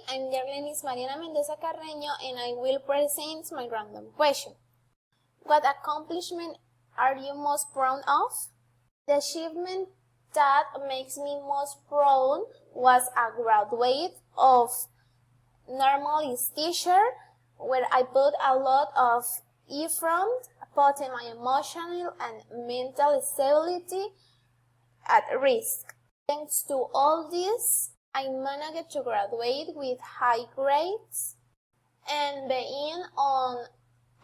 I'm Yarlenis Mariana Mendoza Carreño, and I will present my random question. What accomplishment are you most proud of? The achievement that makes me most proud was a graduate of Yarlenis teacher, where I put a lot of effort, putting my emotional and mental stability at risk. Thanks to all this, I managed to graduate with high grades and being one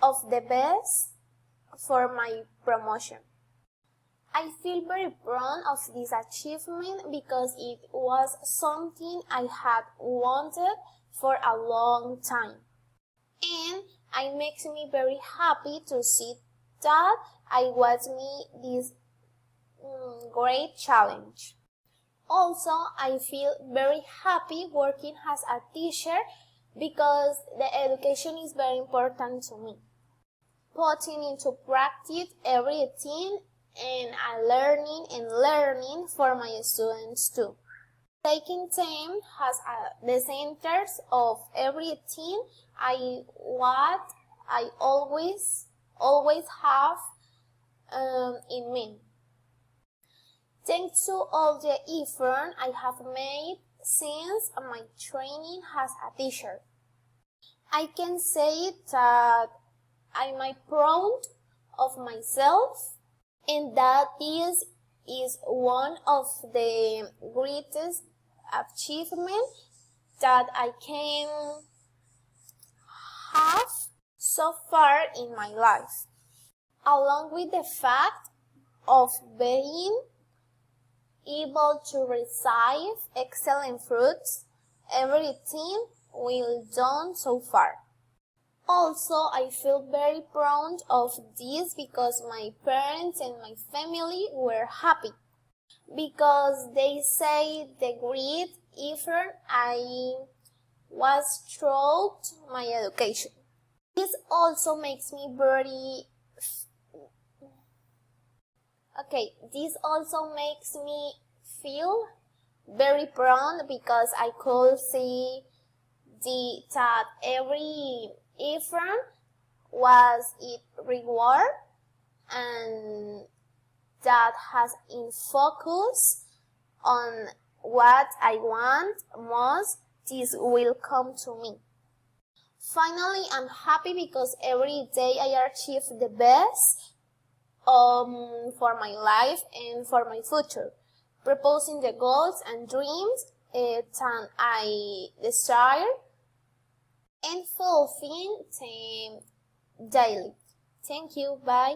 of the best for my promotion. I feel very proud of this achievement because it was something I had wanted for a long time. And it makes me very happy to see that I was meet this great challenge. Also, I feel very happy working as a teacher because the education is very important to me. Putting into practice everything and learning for my students too. Taking time as the center of everything what I always have in me. Thanks to all the effort I have made since my training as a teacher, I can say that I'm proud of myself, and that this is one of the greatest achievements that I can have so far in my life, along with the fact of being able to receive excellent fruits, everything we've done so far. Also, I feel very proud of this because my parents and my family were happy, because they say the great effort I was throughout my education. This also makes me feel very proud because I could see that every effort was its reward, and that has in focus on what I want most, this will come to me. Finally, I'm happy because every day I achieve the best for my life and for my future, proposing the goals and dreams that I desire and fulfilling them daily. Thank you. Bye.